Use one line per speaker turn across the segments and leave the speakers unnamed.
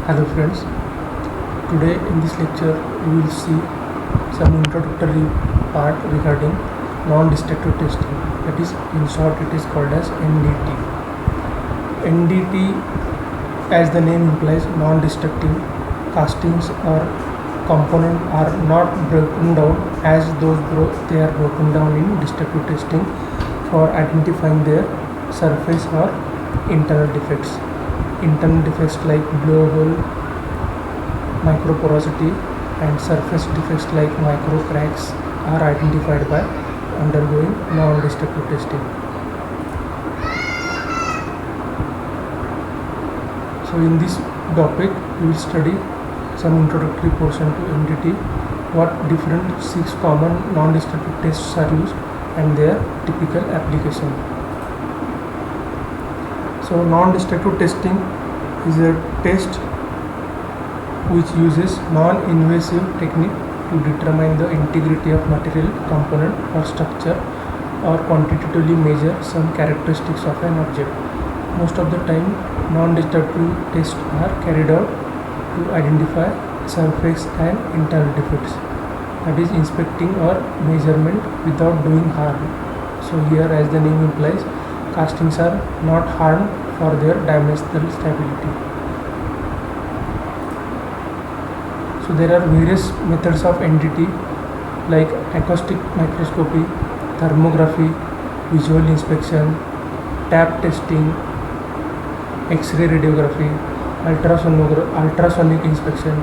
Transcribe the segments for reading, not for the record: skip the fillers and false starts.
Hello friends, today in this lecture we will see some introductory part regarding non-destructive testing, that is in short it is called as NDT. NDT, as the name implies, non-destructive castings or components are not broken down as they are broken down in destructive testing for identifying their surface or internal defects. Internal defects like blowhole, microporosity and surface defects like micro cracks are identified by undergoing non-destructive testing. So in this topic we will study some introductory portion to NDT, what different 6 common non-destructive tests are used and their typical application. So non-destructive testing is a test which uses non-invasive technique to determine the integrity of material, component or structure, or quantitatively measure some characteristics of an object. Most of the time non-destructive tests are carried out to identify surface and internal defects, that is inspecting or measurement without doing harm. So here, as the name implies, castings are not harmed for their dimensional stability. So there are various methods of NDT like acoustic microscopy, thermography, visual inspection, tap testing, X-ray radiography, ultrasonic inspection,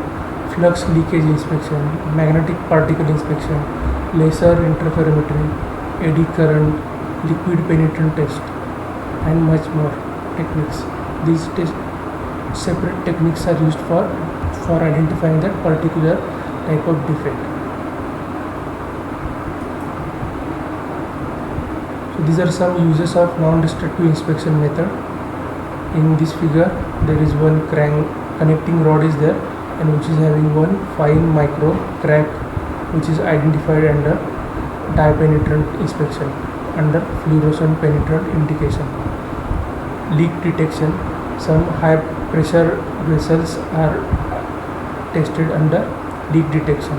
flux leakage inspection, magnetic particle inspection, laser interferometry, eddy current, liquid penetrant test, and much more techniques. These separate techniques are used for identifying that particular type of defect. So these are some uses of non-destructive inspection method. In this figure there is one crank connecting rod is there, and which is having one fine micro crack which is identified under dye penetrant inspection under fluorescent penetrant indication. Leak detection, some high pressure vessels are tested under leak detection.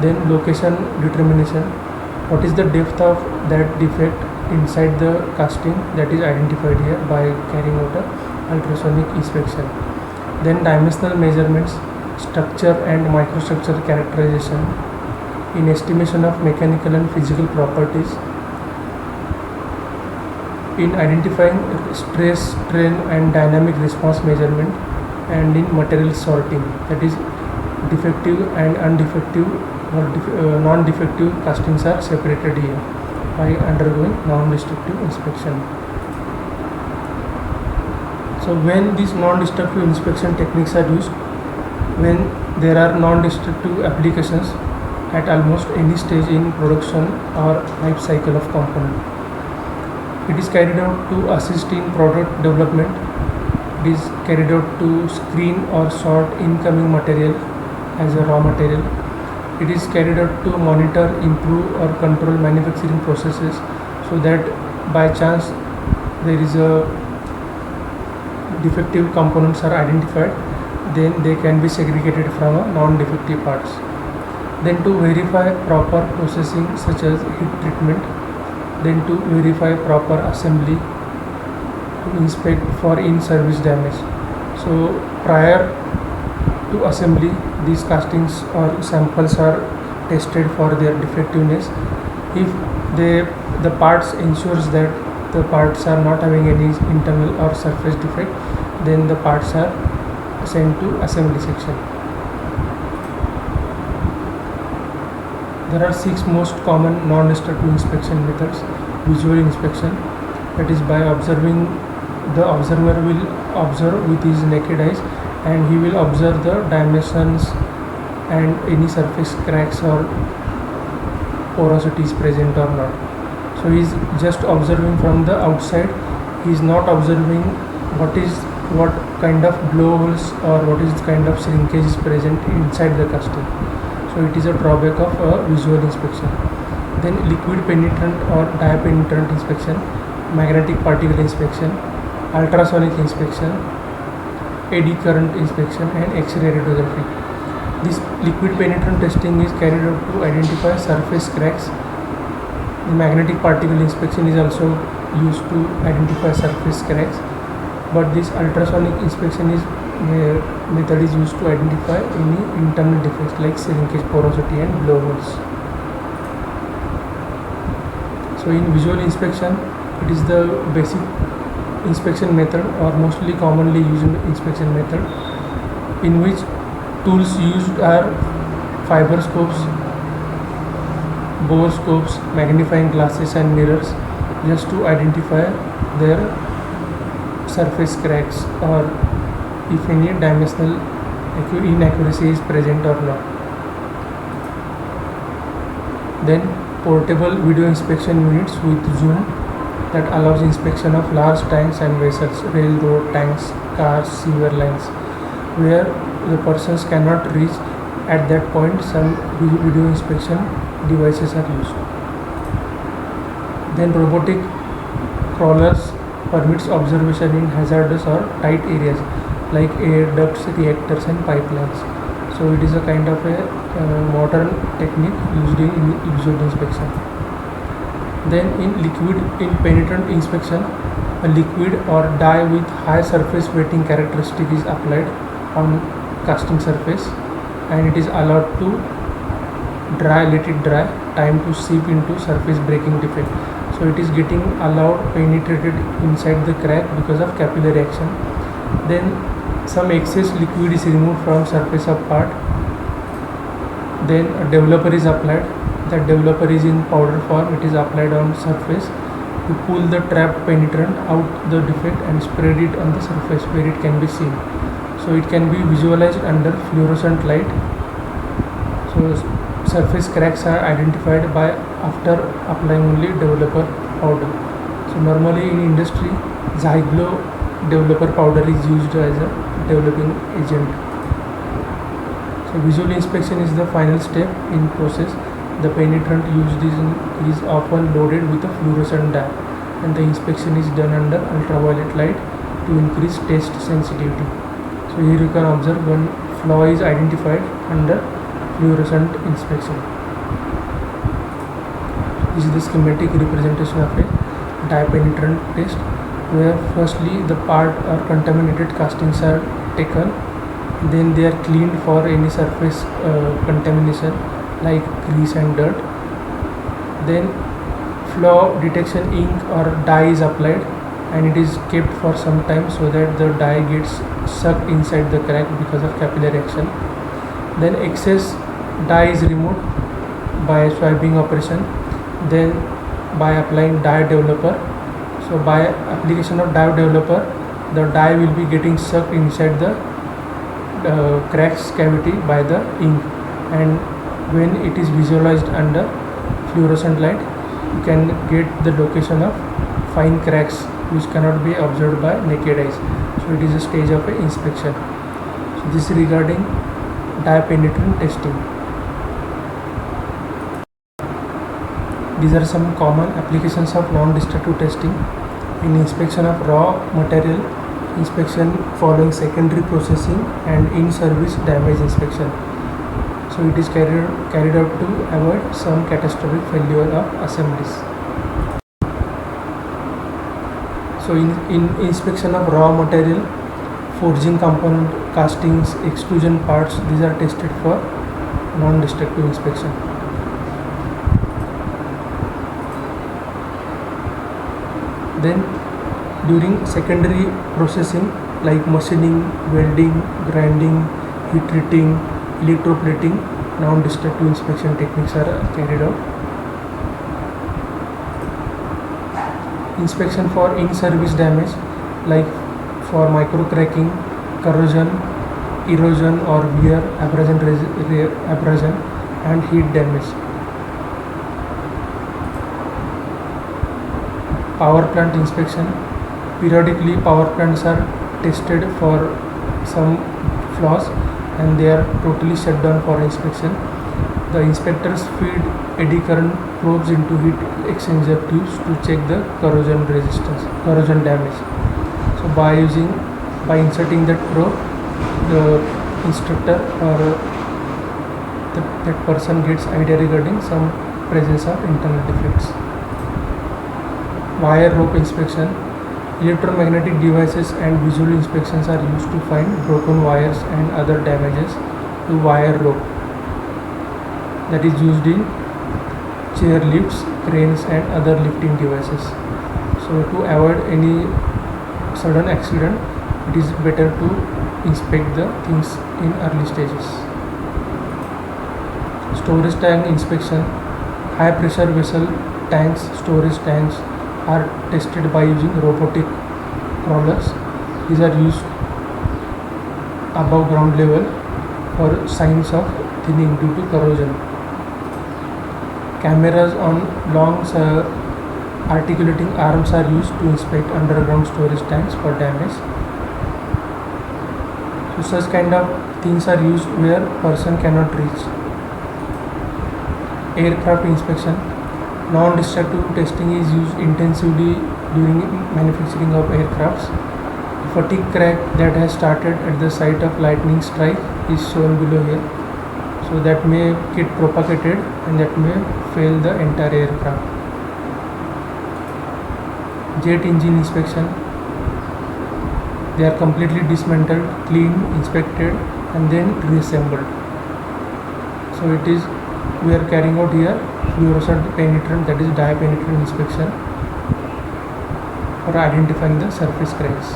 Then location determination, what is the depth of that defect inside the casting, that is identified here by carrying out a ultrasonic inspection. Then dimensional measurements, structure and microstructure characterization in estimation of mechanical and physical properties, in identifying stress, strain and dynamic response measurement, and in material sorting, that is defective and undefective or non-defective castings are separated here by undergoing non-destructive inspection. So when these non-destructive inspection techniques are used, when there are non-destructive applications at almost any stage in production or life cycle of component. It is carried out to assist in product development. It is carried out to screen or sort incoming material as a raw material. It is carried out to monitor, improve or control manufacturing processes, so that by chance there is a defective components are identified, then they can be segregated from a non-defective parts. Then to verify proper processing such as heat treatment, then to verify proper assembly, to inspect for in-service damage. So prior to assembly, these castings or samples are tested for their defectiveness. If the parts ensures that the parts are not having any internal or surface defect, then the parts are sent to assembly section. There are 6 most common non-destructive inspection methods. Visual inspection, that is by observing, the observer will observe with his naked eyes and he will observe the dimensions and any surface cracks or porosity is present or not. So he is just observing from the outside, he is not observing what kind of blowholes or what is kind of shrinkage is present inside the casting. So it is a drawback of a visual inspection. Then liquid penetrant or dye penetrant inspection, magnetic particle inspection, ultrasonic inspection, eddy current inspection, and X-ray radiography. This liquid penetrant testing is carried out to identify surface cracks. The magnetic particle inspection is also used to identify surface cracks, but this ultrasonic inspection is method is used to identify any internal defects like shrinkage, porosity, and blowholes. So in visual inspection, it is the basic inspection method or mostly commonly used inspection method, in which tools used are fiber scopes, borescopes, magnifying glasses, and mirrors, just to identify their surface cracks or if any dimensional inaccuracy is present or not. Then portable video inspection units with zoom that allows inspection of large tanks and vessels, railroad tanks, cars, sewer lines, where the persons cannot reach at that point. Some video inspection devices are used. Then robotic crawlers permits observation in hazardous or tight areas like air ducts, reactors, and pipelines. So it is a kind of a modern technique used in visual inspection. Then in penetrant inspection, a liquid or dye with high surface wetting characteristic is applied on casting surface, and it is allowed to let it dry, time to seep into surface breaking defect. So it is getting allowed penetrated inside the crack because of capillary action. Then some excess liquid is removed from surface of part. Then a developer is applied. That developer is in powder form. It is applied on surface to pull the trapped penetrant out the defect and spread it on the surface where it can be seen. So it can be visualized under fluorescent light. So surface cracks are identified by after applying only developer powder. So normally in industry, Zyglo developer powder is used as a developing agent. So visual inspection is the final step in process. The penetrant used is often loaded with a fluorescent dye, and the inspection is done under ultraviolet light to increase test sensitivity. So here you can observe one flaw is identified under fluorescent inspection. This is the schematic representation of a dye penetrant test, where firstly the part or contaminated castings are taken, then they are cleaned for any surface contamination like grease and dirt. Then flaw detection ink or dye is applied, and it is kept for some time so that the dye gets sucked inside the crack because of capillary action. Then excess dye is removed by swiping operation, then by applying dye developer. So by application of dye developer, the dye will be getting sucked inside the cracks cavity by the ink, and when it is visualized under fluorescent light, you can get the location of fine cracks which cannot be observed by naked eyes. So it is a stage of a inspection. So this is regarding dye penetrant testing. These are some common applications of non-destructive testing in inspection of raw material, inspection following secondary processing, and in-service damage inspection. So it is carried out to avoid some catastrophic failure of assemblies. So in inspection of raw material, forging component, castings, extrusion parts, these are tested for non-destructive inspection. Then during secondary processing like machining, welding, grinding, heat treating, electroplating, non-destructive inspection techniques are carried out. Inspection for in-service damage like for micro cracking, corrosion, erosion or wear, abrasion and heat damage. Power plant inspection. Periodically power plants are tested for some flaws and they are totally shut down for inspection. The inspectors feed eddy current probes into heat exchanger tubes to check the corrosion damage. So by inserting that probe, the instructor or that person gets idea regarding some presence of internal defects. Wire rope inspection. Electromagnetic devices and visual inspections are used to find broken wires and other damages to wire rope that is used in chair lifts, cranes and other lifting devices. So to avoid any sudden accident, it is better to inspect the things in early stages. Storage tank inspection. High pressure vessel tanks, storage tanks are tested by using robotic crawlers. These are used above ground level for signs of thinning due to corrosion. Cameras on long articulating arms are used to inspect underground storage tanks for damage. So such kind of things are used where person cannot reach. Aircraft inspection. Non-destructive testing is used intensively during manufacturing of aircrafts. Fatigue crack that has started at the site of lightning strike is shown below here. So that may get propagated and that may fail the entire aircraft. Jet engine inspection. They are completely dismantled, cleaned, inspected and then reassembled. So it is, we are carrying out here fluorescent penetrant, that is dye penetrant inspection for identifying the surface cracks.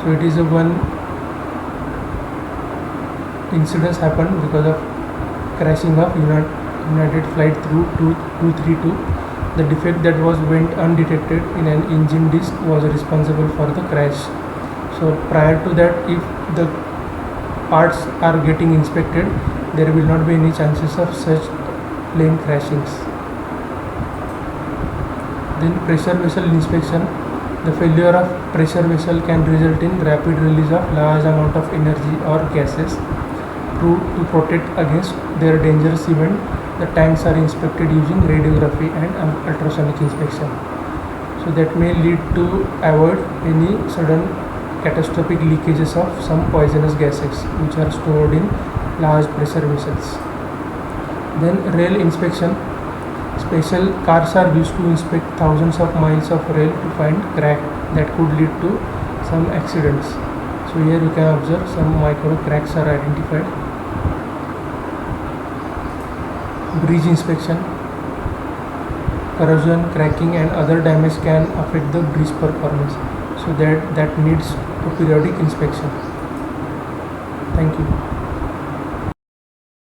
So it is a one incident happened because of crashing of United Flight through 232. The defect that went undetected in an engine disc was responsible for the crash. So prior to that, if the parts are getting inspected, there will not be any chances of such plane crashings. Then pressure vessel inspection. The failure of pressure vessel can result in rapid release of large amount of energy or gases. To protect against their dangerous event, the tanks are inspected using radiography and ultrasonic inspection. So that may lead to avoid any sudden catastrophic leakages of some poisonous gases which are stored in large pressure vessels. Then rail inspection. Special cars are used to inspect thousands of miles of rail to find crack that could lead to some accidents. So here you can observe some micro cracks are identified. Bridge inspection. Corrosion, cracking and other damage can affect the bridge performance. So that needs a periodic inspection. Thank you.